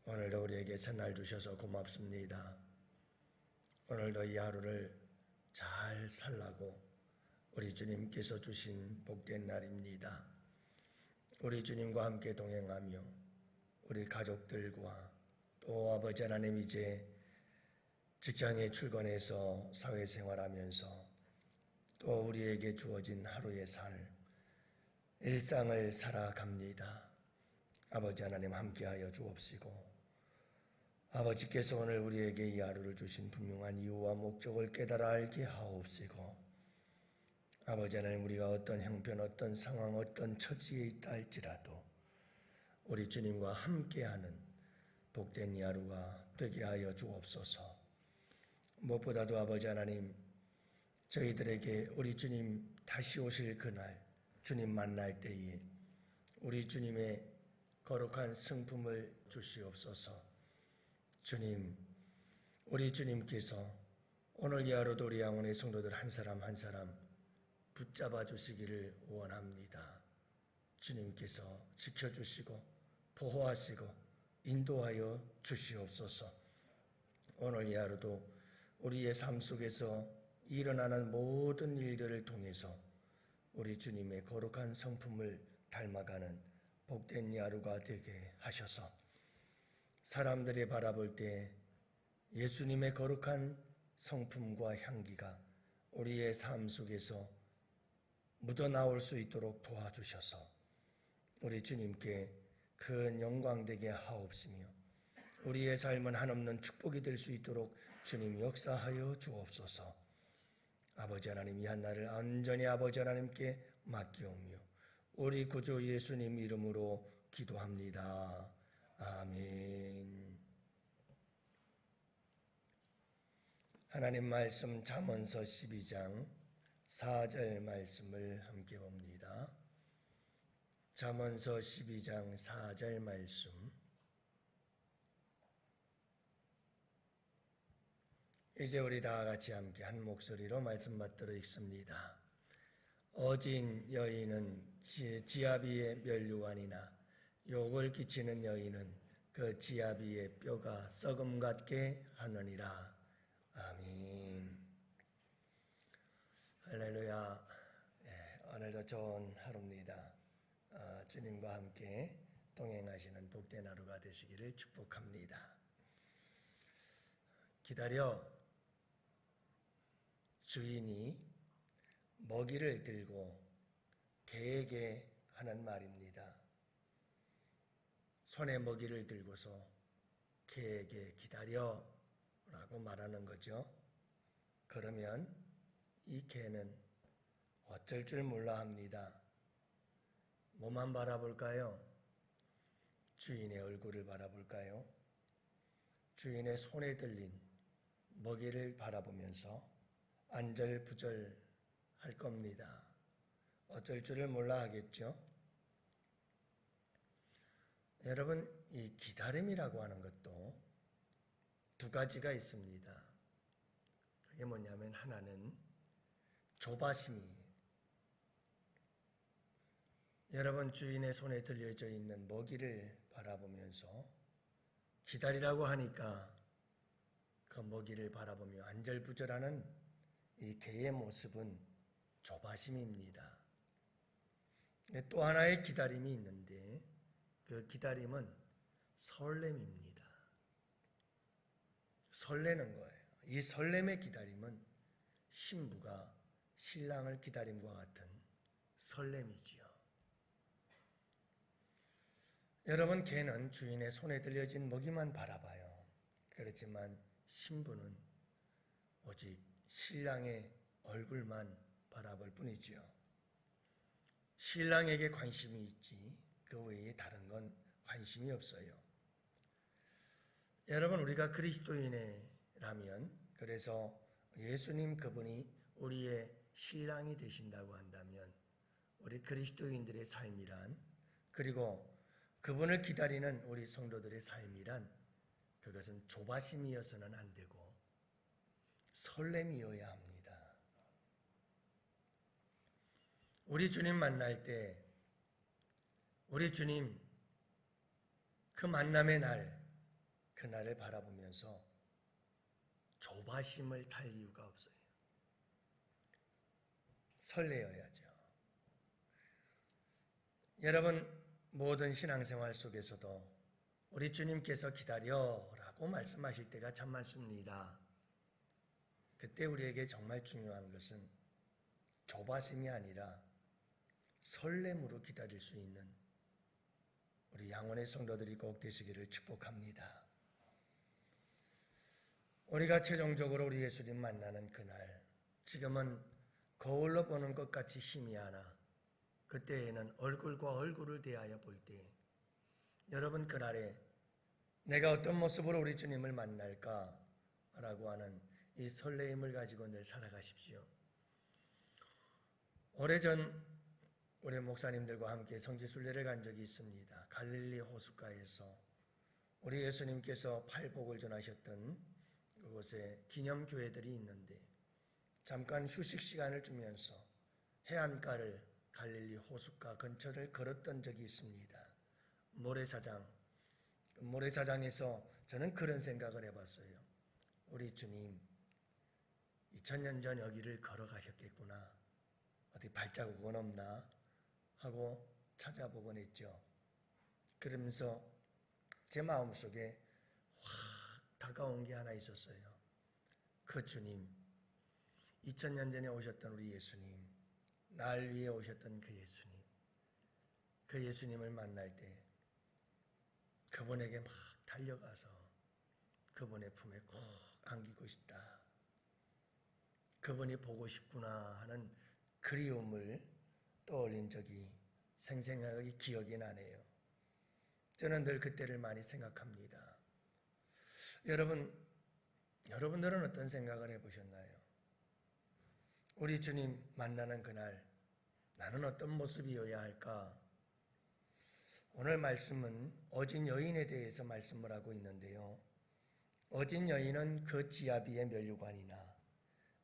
오늘도 우리에게 첫날 주셔서 고맙습니다. 오늘도 이 하루를 잘 살라고 우리 주님께서 주신 복된 날입니다. 우리 주님과 함께 동행하며 우리 가족들과 또 아버지 하나님 이제 직장에 출근해서 사회생활하면서 또 우리에게 주어진 하루의 일상을 살아갑니다. 아버지 하나님 함께하여 주옵시고 아버지께서 오늘 우리에게 이 하루를 주신 분명한 이유와 목적을 깨달아 알게 하옵시고 아버지 하나님 우리가 어떤 형편, 어떤 상황, 어떤 처지에 있다 할지라도 우리 주님과 함께하는 복된 이 하루가 되게 하여 주옵소서. 무엇보다도 아버지 하나님 저희들에게 우리 주님 다시 오실 그날 주님 만날 때에 우리 주님의 거룩한 성품을 주시옵소서. 주님, 우리 주님께서 오늘 이 하루도 우리 양원의 성도들 한 사람 한 사람 붙잡아 주시기를 원합니다. 주님께서 지켜주시고 보호하시고 인도하여 주시옵소서. 오늘 이 하루도 우리의 삶 속에서 일어나는 모든 일들을 통해서 우리 주님의 거룩한 성품을 닮아가는 복된 이 하루가 되게 하셔서 사람들이 바라볼 때 예수님의 거룩한 성품과 향기가 우리의 삶 속에서 묻어나올 수 있도록 도와주셔서 우리 주님께 큰 영광 되게 하옵시며 우리의 삶은 한없는 축복이 될 수 있도록 주님 역사하여 주옵소서. 아버지 하나님 이 한날을 온전히 아버지 하나님께 맡기오며 우리 구주 예수님 이름으로 기도합니다. 아멘. 하나님 말씀 잠언서 12장 4절 말씀을 함께 봅니다. 잠언서 12장 4절 말씀. 이제 우리 다 같이 함께 한 목소리로 말씀 받들어 읽습니다. 어진 여인은 지아비의 면류관이나 욕을 끼치는 여인은 그 지아비의 뼈가 썩음 같게 하느니라. 아멘. 할렐루야. 오늘도 좋은 하루입니다. 주님과 함께 동행하시는 복된 하루가 되시기를 축복합니다. 기다려 주인이 먹이를 들고 개에게 하는 말입니다. 손에 먹이를 들고서 개에게 기다려 라고 말하는 거죠. 그러면 이 개는 어쩔 줄 몰라 합니다. 뭐만 바라볼까요? 주인의 얼굴을 바라볼까요? 주인의 손에 들린 먹이를 바라보면서 안절부절 할 겁니다. 어쩔 줄을 몰라 하겠죠? 여러분, 이 기다림이라고 하는 것도 두 가지가 있습니다. 그게 뭐냐면 하나는 조바심이 여러분 주인의 손에 들려져 있는 먹이를 바라보면서 기다리라고 하니까 그 먹이를 바라보며 안절부절하는 이 개의 모습은 조바심입니다. 또 하나의 기다림이 있는데 그 기다림은 설렘입니다. 설레는 거예요. 이 설렘의 기다림은 신부가 신랑을 기다림과 같은 설렘이지요. 여러분, 개는 주인의 손에 들려진 먹이만 바라봐요. 그렇지만 신부는 오직 신랑의 얼굴만 바라볼 뿐이지요. 신랑에게 관심이 있지 그 외에 다른 건 관심이 없어요. 여러분, 우리가 그리스도인이라면, 그래서 예수님 그분이 우리의 신랑이 되신다고 한다면 우리 그리스도인들의 삶이란, 그리고 그분을 기다리는 우리 성도들의 삶이란 그것은 조바심이어서는 안 되고 설렘이어야 합니다. 우리 주님 만날 때 우리 주님 그 만남의 날 그날을 바라보면서 조바심을 탈 이유가 없어요. 설레어야죠. 여러분, 모든 신앙생활 속에서도 우리 주님께서 기다려라고 말씀하실 때가 참 많습니다. 그때 우리에게 정말 중요한 것은 조바심이 아니라 설렘으로 기다릴 수 있는 우리 양원의 성도들이 꼭 되시기를 축복합니다. 우리가 최종적으로 우리 예수님 만나는 그날, 지금은 거울로 보는 것 같이 희미하나 그때에는 얼굴과 얼굴을 대하여 볼 때, 여러분 그날에 내가 어떤 모습으로 우리 주님을 만날까 라고 하는 이 설레임을 가지고 늘 살아가십시오. 오래전 우리 목사님들과 함께 성지순례를 간 적이 있습니다. 갈릴리 호숫가에서 우리 예수님께서 팔복을 전하셨던 그곳에 기념교회들이 있는데 잠깐 휴식 시간을 주면서 해안가를 갈릴리 호숫가 근처를 걸었던 적이 있습니다. 모래사장에서 저는 그런 생각을 해봤어요. 우리 주님 2000년 전 여기를 걸어가셨겠구나. 어디 발자국은 없나 하고 찾아보곤 했죠. 그러면서 제 마음속에 확 다가온 게 하나 있었어요. 그 주님, 2000년 전에 오셨던 우리 예수님, 날 위해 오셨던 그 예수님, 그 예수님을 만날 때 그분에게 막 달려가서 그분의 품에 꼭 안기고 싶다. 그분이 보고 싶구나 하는 그리움을 떠올린 적이 생생하게 기억이 나네요. 저는 늘 그때를 많이 생각합니다. 여러분들은 어떤 생각을 해보셨나요? 우리 주님 만나는 그날 나는 어떤 모습이어야 할까? 오늘 말씀은 어진 여인에 대해서 말씀을 하고 있는데요. 어진 여인은 그 지아비의 면류관이나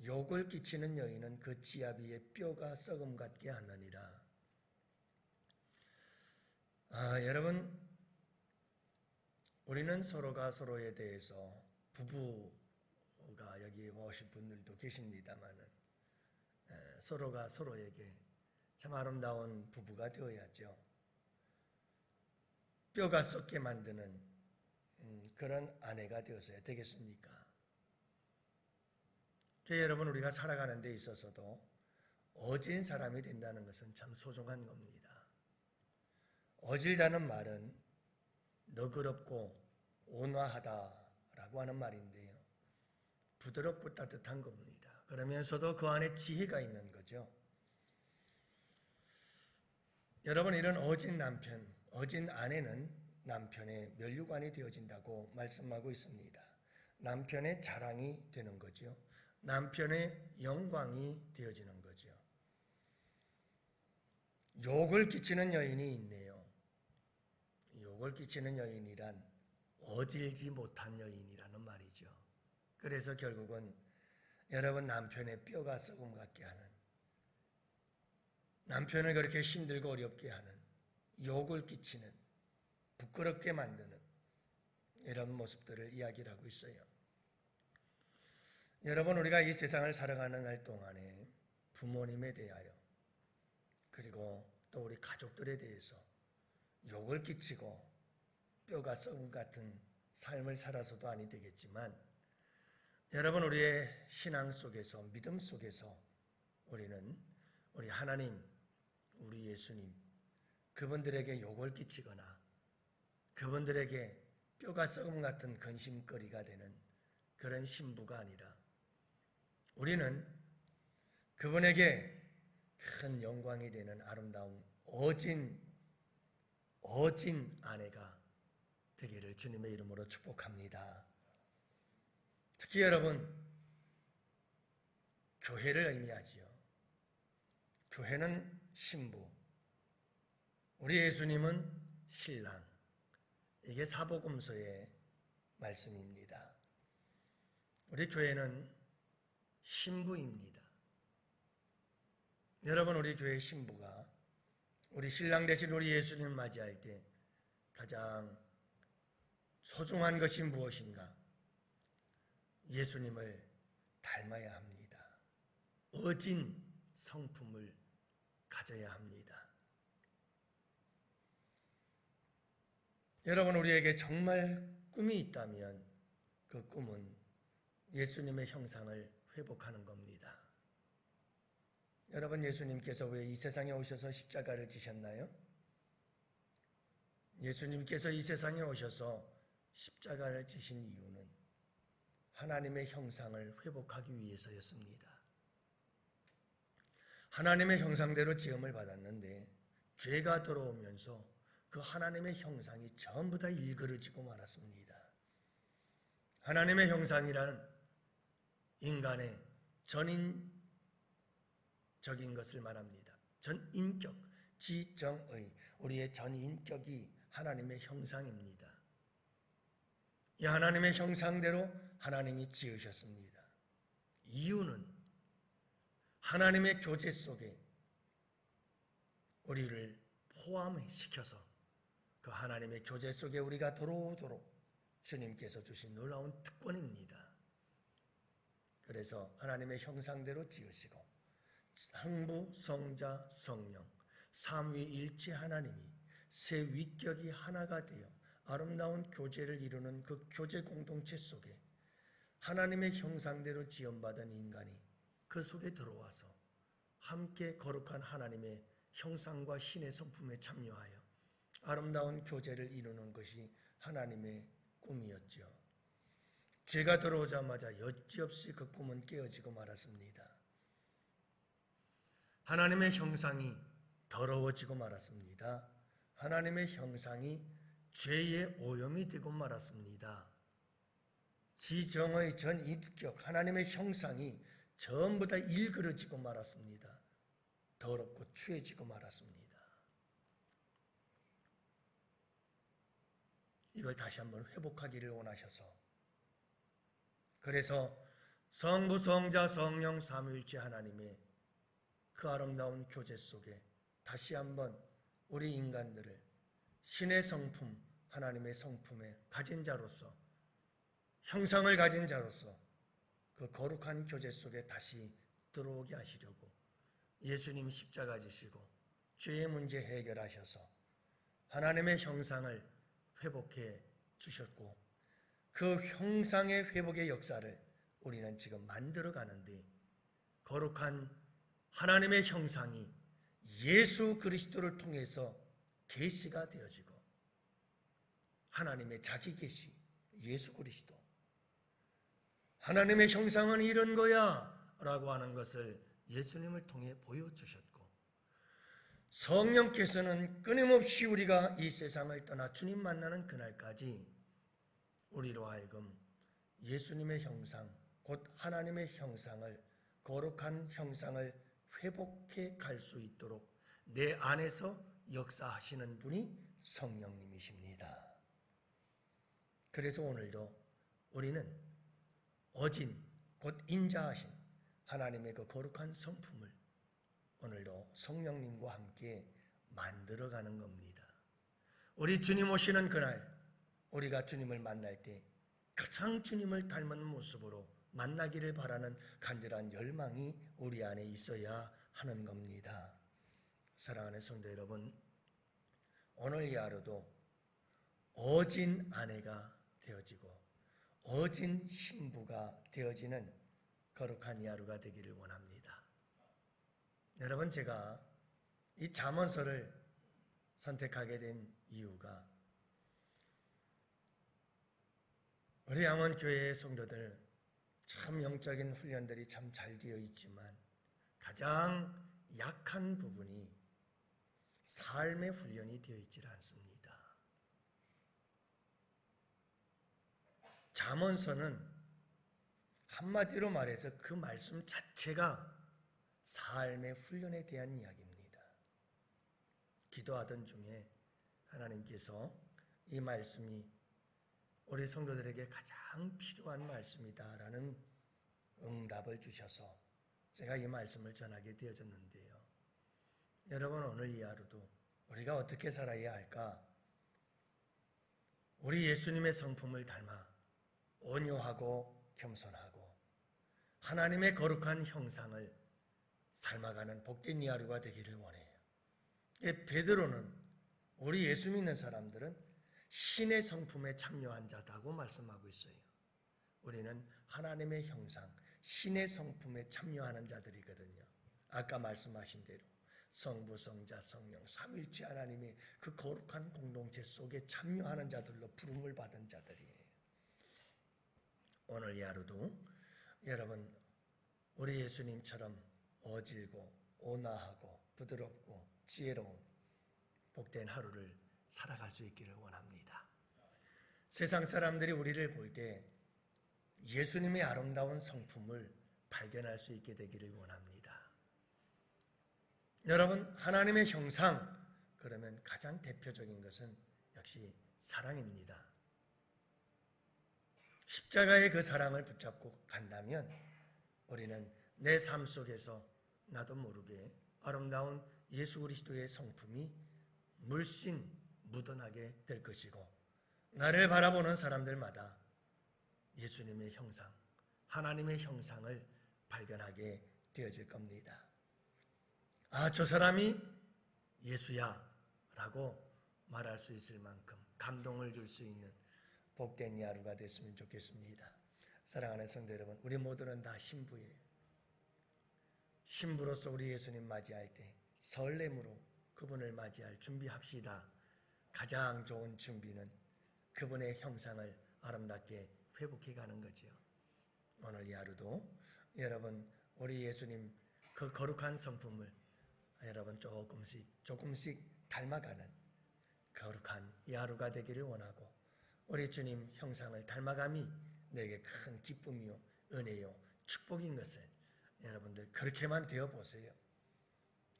욕을 끼치는 여인은 그 지아비의 뼈가 썩음 같게 하느니라. 여러분, 우리는 서로가 서로에 대해서 부부가 여기 오신 분들도 계십니다만은 서로가 서로에게 참 아름다운 부부가 되어야죠. 뼈가 썩게 만드는 그런 아내가 되어서야 되겠습니까? 여러분, 우리가 살아가는 데 있어서도 어진 사람이 된다는 것은 참 소중한 겁니다. 어질다는 말은 너그럽고 온화하다라고 하는 말인데요. 부드럽고 따뜻한 겁니다. 그러면서도 그 안에 지혜가 있는 거죠. 여러분, 이런 어진 남편, 어진 아내는 남편의 면류관이 되어진다고 말씀하고 있습니다. 남편의 자랑이 되는 거죠. 남편의 영광이 되어지는 거죠. 욕을 끼치는 여인이 있네요. 욕을 끼치는 여인이란 어질지 못한 여인이라는 말이죠. 그래서 결국은 여러분 남편의 뼈가 썩음 같게 하는, 남편을 그렇게 힘들고 어렵게 하는, 욕을 끼치는, 부끄럽게 만드는 이런 모습들을 이야기를 하고 있어요. 여러분, 우리가 이 세상을 살아가는 날 동안에 부모님에 대하여 그리고 또 우리 가족들에 대해서 욕을 끼치고 뼈가 썩은 같은 삶을 살아서도 아니 되겠지만, 여러분, 우리의 신앙 속에서, 믿음 속에서 우리는 우리 하나님, 우리 예수님, 그분들에게 욕을 끼치거나 그분들에게 뼈가 썩음 같은 근심거리가 되는 그런 신부가 아니라 우리는 그분에게 큰 영광이 되는 아름다운 어진 아내가 되기를 주님의 이름으로 축복합니다. 특히 여러분, 교회를 의미하지요. 교회는 신부, 우리 예수님은 신랑. 이게 사복음서의 말씀입니다. 우리 교회는 신부입니다. 여러분, 우리 교회 신부가 우리 신랑 대신 우리 예수님을 맞이할 때 가장 소중한 것이 무엇인가? 예수님을 닮아야 합니다. 어진 성품을 가져야 합니다. 여러분, 우리에게 정말 꿈이 있다면 그 꿈은 예수님의 형상을 회복하는 겁니다. 여러분, 예수님께서 왜 이 세상에 오셔서 십자가를 지셨나요? 예수님께서 이 세상에 오셔서 십자가를 지신 이유는 하나님의 형상을 회복하기 위해서였습니다. 하나님의 형상대로 지음을 받았는데 죄가 들어오면서 그 하나님의 형상이 전부 다 일그러지고 말았습니다. 하나님의 형상이란 인간의 전인적인 것을 말합니다. 전인격, 지정의, 우리의 전인격이 하나님의 형상입니다. 이 하나님의 형상대로 하나님이 지으셨습니다. 이유는 하나님의 교제 속에 우리를 포함시켜서 그 하나님의 교제 속에 우리가 들어오도록 주님께서 주신 놀라운 특권입니다. 그래서 하나님의 형상대로 지으시고 성부, 성자, 성령 삼위일체 하나님이 세 위격이 하나가 되어 아름다운 교제를 이루는 그 교제 공동체 속에 하나님의 형상대로 지음받은 인간이 그 속에 들어와서 함께 거룩한 하나님의 형상과 신의 성품에 참여하여 아름다운 교제를 이루는 것이 하나님의 꿈이었죠. 죄가 들어오자마자 여지없이 그 꿈은 깨어지고 말았습니다. 하나님의 형상이 더러워지고 말았습니다. 하나님의 형상이 죄의 오염이 되고 말았습니다. 지정의 전인격 하나님의 형상이 전부 다 일그러지고 말았습니다. 더럽고 추해지고 말았습니다. 이걸 다시 한번 회복하기를 원하셔서 그래서 성부, 성자, 성령 삼위일체 하나님의 그 아름다운 교제 속에 다시 한번 우리 인간들을 신의 성품, 하나님의 성품에 가진 자로서 형상을 가진 자로서 그 거룩한 교제 속에 다시 들어오게 하시려고 예수님 십자가 지시고 죄의 문제 해결하셔서 하나님의 형상을 회복해 주셨고 그 형상의 회복의 역사를 우리는 지금 만들어 가는데 거룩한 하나님의 형상이 예수 그리스도를 통해서 계시가 되어지고 하나님의 자기 계시 예수 그리스도 하나님의 형상은 이런 거야 라고 하는 것을 예수님을 통해 보여주셨고 성령께서는 끊임없이 우리가 이 세상을 떠나 주님 만나는 그날까지 우리로 하여금 예수님의 형상 곧 하나님의 형상을 거룩한 형상을 회복해 갈 수 있도록 내 안에서 역사하시는 분이 성령님이십니다. 그래서 오늘도 우리는 어진 곧 인자하신 하나님의 그 거룩한 성품을 오늘도 성령님과 함께 만들어가는 겁니다. 우리 주님 오시는 그날 우리가 주님을 만날 때 가장 주님을 닮은 모습으로 만나기를 바라는 간절한 열망이 우리 안에 있어야 하는 겁니다. 사랑하는 성도 여러분, 오늘 이 하루도 어진 아내가 되어지고 어진 신부가 되어지는 거룩한 이 하루가 되기를 원합니다. 여러분, 제가 이 잠언서를 선택하게 된 이유가 우리 양원교회의 성도들 참 영적인 훈련들이 참 잘 되어 있지만 가장 약한 부분이 삶의 훈련이 되어 있지 않습니다. 잠언서는 한마디로 말해서 그 말씀 자체가 삶의 훈련에 대한 이야기입니다. 기도하던 중에 하나님께서 이 말씀이 우리 성도들에게 가장 필요한 말씀이다라는 응답을 주셔서 제가 이 말씀을 전하게 되어졌는데요. 여러분, 오늘 이 하루도 우리가 어떻게 살아야 할까? 우리 예수님의 성품을 닮아 온유하고 겸손하고 하나님의 거룩한 형상을 삶아가는 복된 이 하루가 되기를 원해요. 베드로는 우리 예수 믿는 사람들은 신의 성품에 참여한 자다고 말씀하고 있어요. 우리는 하나님의 형상, 신의 성품에 참여하는 자들이거든요. 아까 말씀하신 대로 성부, 성자, 성령, 삼위일체 하나님의 그 거룩한 공동체 속에 참여하는 자들로 부름을 받은 자들이에요. 오늘 이 하루도 여러분 우리 예수님처럼 어질고 온화하고 부드럽고 지혜로운 복된 하루를 살아갈 수 있기를 원합니다. 세상 사람들이 우리를 볼 때 예수님의 아름다운 성품을 발견할 수 있게 되기를 원합니다. 여러분, 하나님의 형상, 그러면 가장 대표적인 것은 역시 사랑입니다. 십자가의 그 사랑을 붙잡고 간다면 우리는 내 삶 속에서 나도 모르게 아름다운 예수 그리스도의 성품이 물씬 묻어나게 될 것이고, 나를 바라보는 사람들마다 예수님의 형상, 하나님의 형상을 발견하게 되어질 겁니다. 아, 저 사람이 예수야 라고 말할 수 있을 만큼 감동을 줄 수 있는 복된 이 하루가 됐으면 좋겠습니다. 사랑하는 성도 여러분, 우리 모두는 다 신부예요. 신부로서 우리 예수님 맞이할 때 설렘으로 그분을 맞이할 준비합시다. 가장 좋은 준비는 그분의 형상을 아름답게 회복해 가는 거죠. 오늘 이 하루도 여러분 우리 예수님 그 거룩한 성품을 여러분 조금씩 닮아가는 거룩한 이 하루가 되기를 원하고, 우리 주님 형상을 닮아감이 내게 큰 기쁨이요 은혜요 축복인 것을 여러분들 그렇게만 되어보세요.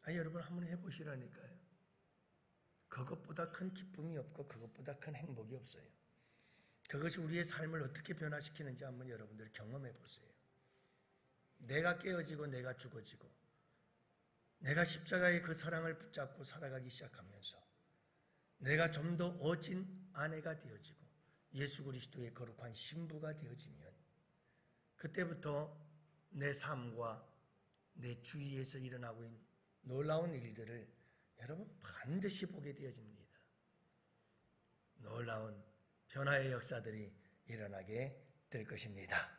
여러분 한번 해보시라니까요. 그것보다 큰 기쁨이 없고 그것보다 큰 행복이 없어요. 그것이 우리의 삶을 어떻게 변화시키는지 한번 여러분들 경험해 보세요. 내가 깨어지고 내가 죽어지고 내가 십자가의 그 사랑을 붙잡고 살아가기 시작하면서 내가 좀 더 어진 아내가 되어지고 예수 그리스도의 거룩한 신부가 되어지면 그때부터 내 삶과 내 주위에서 일어나고 있는 놀라운 일들을 여러분 반드시 보게 되어집니다. 놀라운 변화의 역사들이 일어나게 될 것입니다.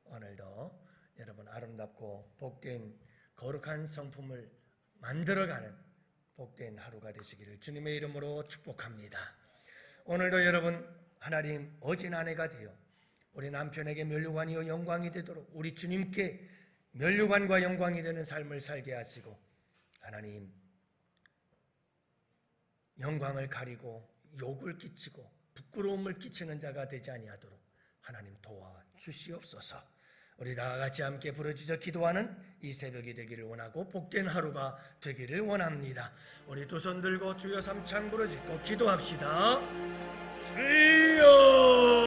오늘도 여러분 아름답고 복된 거룩한 성품을 만들어가는 복된 하루가 되시기를 주님의 이름으로 축복합니다. 오늘도 여러분 하나님 어진 아내가 되어 우리 남편에게 면류관이요 영광이 되도록 우리 주님께 면류관과 영광이 되는 삶을 살게 하시고, 하나님 영광을 가리고 욕을 끼치고 부끄러움을 끼치는 자가 되지 아니하도록 하나님 도와주시옵소서. 우리 다 같이 함께 부르짖어 기도하는 이 새벽이 되기를 원하고 복된 하루가 되기를 원합니다. 우리 두 손 들고 주여 삼창 부르짖고 기도합시다. 주여